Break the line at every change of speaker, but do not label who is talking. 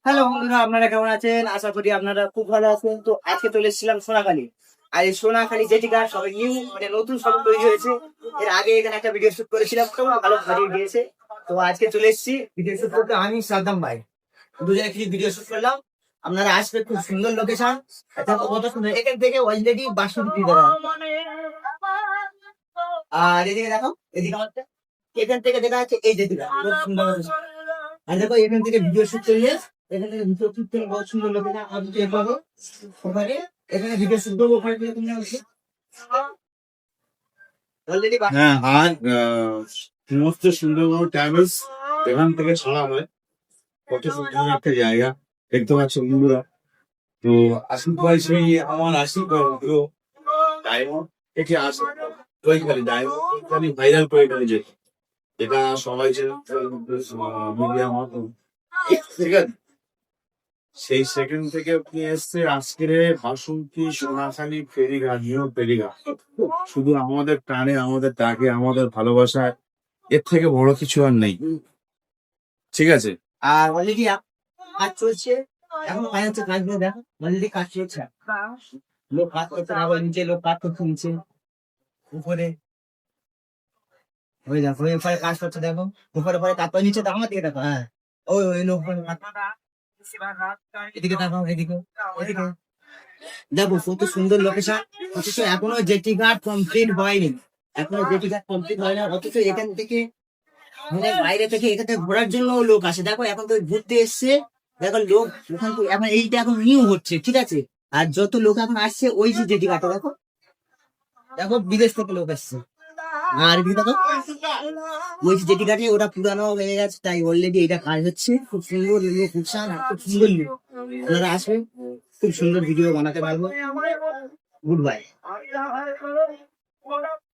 Hello বন্ধুরা, আপনারা কেমন আছেন? আশা করি আপনারা খুব ভালো আছেন। তো আজকে চলে এসেছিলাম সোনাখালী। আর এই সোনাখালী জেটিকার সবাই নিউ নতুন সব তৈরি হয়েছে। এর আগে এখানে একটা ভিডিও শুট করেছিলাম, খুব ভালো ভারিয়ে দিয়েছে। তো আজকে চলে এসেছি ভিডিও শুট করতে, আমি সাদ্দাম ভাই দুজনে কিছু ভিডিও শুট করলাম। আপনারা আসবে, খুব সুন্দর লোকেশন, কত সুন্দর। এখান থেকে অলরেডি 62 টাকা। আর এদিকে দেখো, এদিকে আমাদের এখান থেকে দেখা যাচ্ছে এই জেটিকা, খুব সুন্দর location। আর দেখো এখান থেকে ভিডিও শুট করিয়ে এখানে ভিডিও শুট করে বহুত সুন্দর লোকেশন। আমি চেক পাবো ওখানে, এখানে ভিডিও শুট করবো। ওখানে থেকে তুমি অলরেডি
হ্যাঁ, আর সমস্ত সুন্দরবন ট্রাভেলস এখান থেকে ছাড়া হয়। কত সুন্দর একটা জায়গা দেখতে পাচ্ছ বন্ধুরা। তো আশিক ভাই সেই আমার আশিক ডায়মন্ড থেকে আসে ওইখানে ডায়মন্ড ভাইরাল করে ফেলেছে, যেটা সবাই মিডিয়া মাধ্যম, ঠিক আছে। সেই সেকেন্ড থেকে আপনি এসছে আজকের বাসন্তী সোনাখালী ফেরিঘাট, নিউ ফেরিঘাট। শুধু আমাদের টানে, আমাদের ডাকে, আমাদের ভালোবাসায়, এর থেকে বড় কিছু আর নেই, ঠিক আছে।
আর অলরেডি কাজ চলছে, এখন ফাইন্যান্সের কাজগুলো দেখো, অলরেডি কাজ চলছে। লোক কাজ করতে না বলে নিচে লোক কাজ করতে, নিচে উপরে ওই দেখো, ওই উপরে কাজ করছে দেখো, উপরে পরে তারপরে নিচে দেখো, আমার দিকে দেখো। হ্যাঁ, ওই ওই লোক উপরে এদিকে দেখো, এদিকে এদিকে দেখো, কত সুন্দর লোকেশন। অথচ এখনো জেটি ঘাট কমপ্লিট হয়নি, এখনো জেটি ঘাট কমপ্লিট হয় না। অথচ এখান থেকে মানে বাইরে থেকে এখান থেকে ঘোরার জন্য লোক আসে। দেখো এখন তো ঘুরতে এসছে, দেখো লোক ওখান থেকে এখন এইটা এখন নিউ হচ্ছে, ঠিক আছে। আর যত লোক এখন আসছে ওই যে জেটি ঘাটে দেখো, দেখো বিদেশ থেকে লোক আসছে। আর এদিকে দেখো, ওই যে জেটি ঘাটে ওটা পুরানো হয়ে গেছে, তাই অলরেডি এটা কাজ হচ্ছে। খুব সুন্দর লোকেশন, খুব সুন্দর লোক। আপনারা আসবেন, খুব সুন্দর ভিডিও বানাতে পারবো। Good bye.